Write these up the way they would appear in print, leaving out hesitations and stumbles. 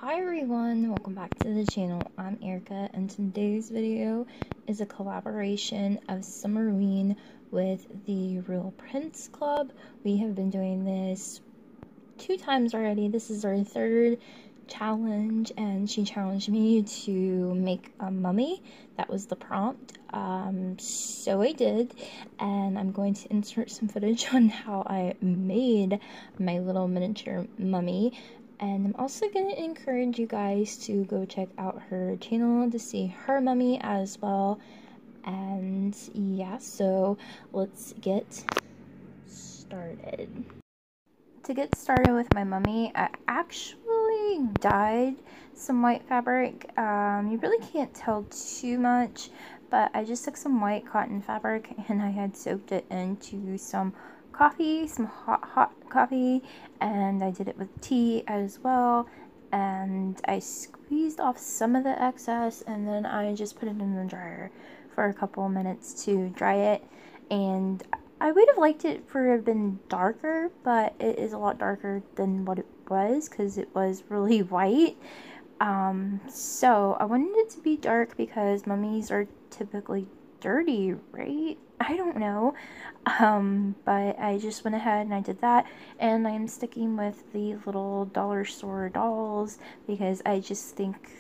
Hi everyone, welcome back to the channel. I'm Erica and today's video is a collaboration of Summerween with the Real Prince Club. We have been doing this 2 times already. This is our third challenge and she challenged me to make a mummy. That was the prompt. So I did, and I'm going to insert some footage on how I made my little miniature mummy. And I'm also going to encourage you guys to go check out her channel to see her mummy as well. And yeah, so let's get started. To get started with my mummy, I actually dyed some white fabric. You really can't tell too much, but I just took some white cotton fabric and I had soaked it into some coffee, some hot coffee, and I did it with tea as well. And I squeezed off some of the excess and then I just put it in the dryer for a couple minutes to dry it. And I would have liked it for have been darker, but it is a lot darker than what it was because it was really white. So I wanted it to be dark because mummies are typically dirty, right? I don't know. But I just went ahead and I did that, and I'm sticking with the little dollar store dolls because I just think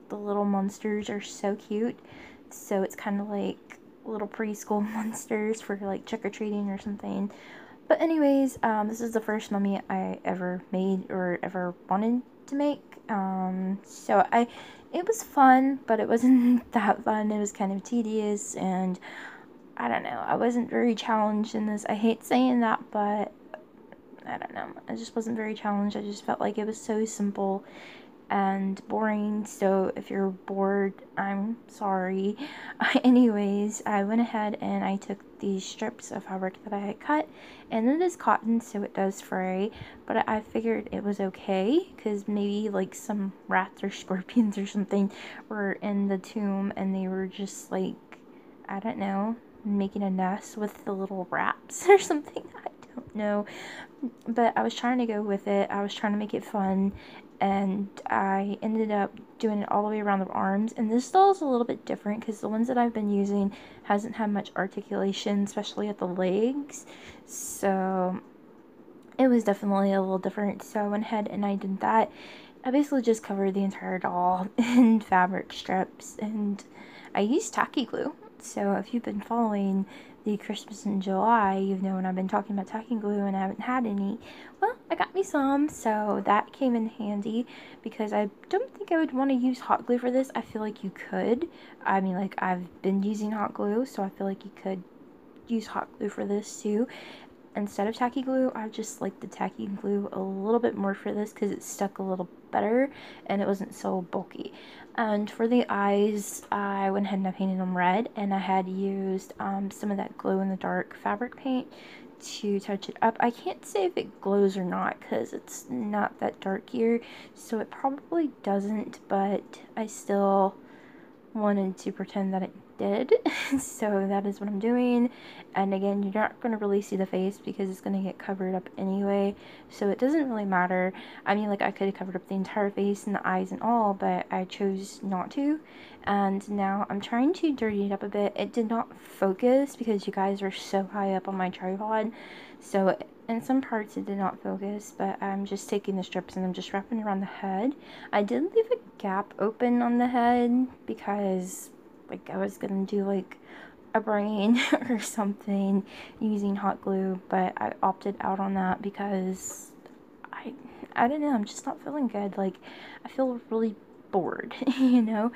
the little monsters are so cute. So it's kind of like little preschool monsters for like trick-or-treating or something. But anyways, this is the first mummy I ever made or ever wanted to make. It was fun, but it wasn't that fun. It was kind of tedious, and I don't know, I wasn't very challenged in this. I hate saying that, but I don't know, I just wasn't very challenged. I just felt like it was so simple and boring, so if you're bored, I'm sorry. Anyways, I went ahead and I took these strips of fabric that I had cut, and it is cotton, so it does fray, but I figured it was okay because maybe like some rats or scorpions or something were in the tomb and they were just like, I don't know, making a nest with the little wraps or something. I don't know, but I was trying to go with it. I was trying to make it fun, and I ended up doing it all the way around the arms. And this doll is a little bit different because the ones that I've been using hasn't had much articulation, especially at the legs, so it was definitely a little different. So I went ahead and I did that. I basically just covered the entire doll in fabric strips, and I used tacky glue. So if you've been following the Christmas in July, you've known I've been talking about tacky glue and I haven't had any. Well, I got me some, so that came in handy because I don't think I would want to use hot glue for this. I feel like you could. I mean, like, I've been using hot glue, so I feel like you could use hot glue for this too. Instead of tacky glue, I just like the tacky glue a little bit more for this because it stuck a little better and it wasn't so bulky. And for the eyes, I went ahead and I painted them red, and I had used some of that glow-in-the-dark fabric paint to touch it up. I can't say if it glows or not because it's not that dark here, so it probably doesn't, but I still wanted to pretend that it did. So that is what I'm doing. And again, you're not going to really see the face because it's going to get covered up anyway, so it doesn't really matter. I mean, like, I could have covered up the entire face and the eyes and all, but I chose not to. And now I'm trying to dirty it up a bit. It did not focus because you guys are so high up on my tripod, so in some parts it did not focus, but I'm just taking the strips and I'm just wrapping around the head. I did leave a gap open on the head because, like, I was gonna do like a brain or something using hot glue, but I opted out on that because I don't know, I'm just not feeling good. Like, I feel really bored, you know.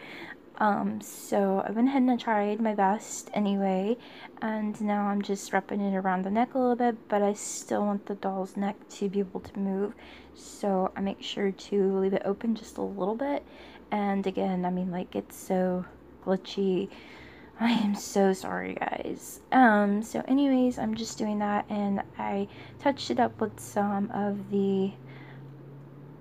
So I went ahead and I tried my best anyway, and now I'm just wrapping it around the neck a little bit, but I still want the doll's neck to be able to move, so I make sure to leave it open just a little bit. And again, I mean, like, it's so glitchy. I am so sorry, guys. So anyways, I'm just doing that, and I touched it up with some of the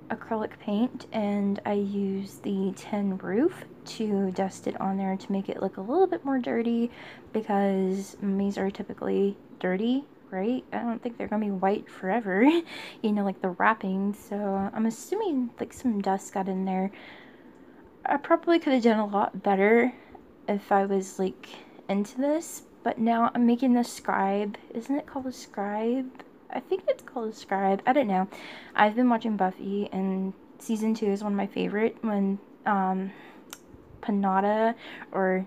acrylic paint, and I used the tin roof to dust it on there to make it look a little bit more dirty because mummies are typically dirty right? I don't think they're gonna be white forever, you know, like the wrapping. So I'm assuming like some dust got in there. I probably could have done a lot better if I was like into this, but now I'm making the scribe. Isn't it called a scribe? I think it's called a scribe. I don't know. I've been watching Buffy, and season 2 is one of my favorite when Panada or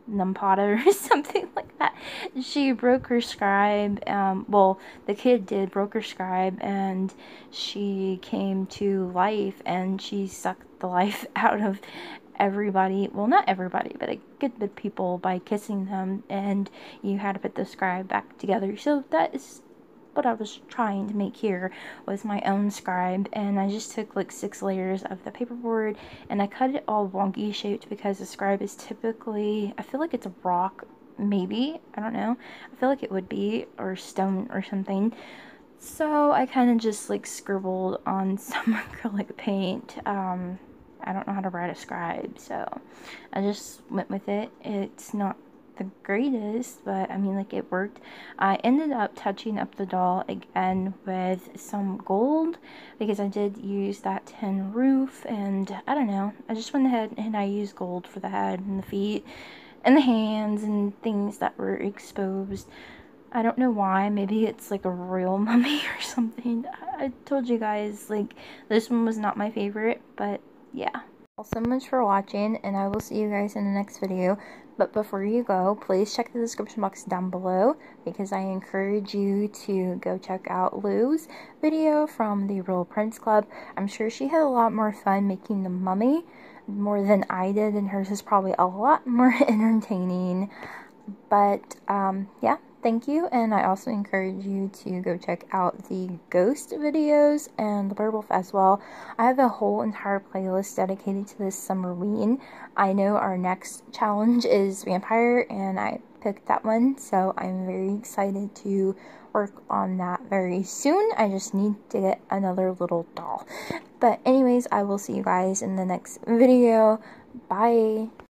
Numpada or something like that, she broke her scribe. Well, the kid did, broke her scribe, and she came to life, and she sucked the life out of everybody. Well, not everybody, but a good bit of people by kissing them, and you had to put the scribe back together. So that is what I was trying to make here, was my own scribe, and I just took like 6 layers of the paperboard and I cut it all wonky shaped because the scribe is typically, I feel like it's a rock, maybe, I don't know, I feel like it would be, or stone or something. So I kind of just like scribbled on some acrylic paint. I don't know how to write a scribe, so I just went with it. It's not the greatest, but I mean, like, it worked. I ended up touching up the doll again with some gold because I did use that tin roof, and I don't know, I just went ahead and I used gold for the head and the feet and the hands and things that were exposed. I don't know why. Maybe it's like a royal mummy or something. I told you guys, like, this one was not my favorite, but yeah. Well, so much for watching, and I will see you guys in the next video. But before you go, please check the description box down below, because I encourage you to go check out Lou's video from the Real Prince Club. I'm sure she had a lot more fun making the mummy, more than I did, and hers is probably a lot more entertaining. But yeah, thank you, and I also encourage you to go check out the ghost videos and the werewolf as well. I have a whole entire playlist dedicated to this summerween. I know our next challenge is vampire, and I picked that one, so I'm very excited to work on that very soon. I just need to get another little doll. But anyways, I will see you guys in the next video. Bye!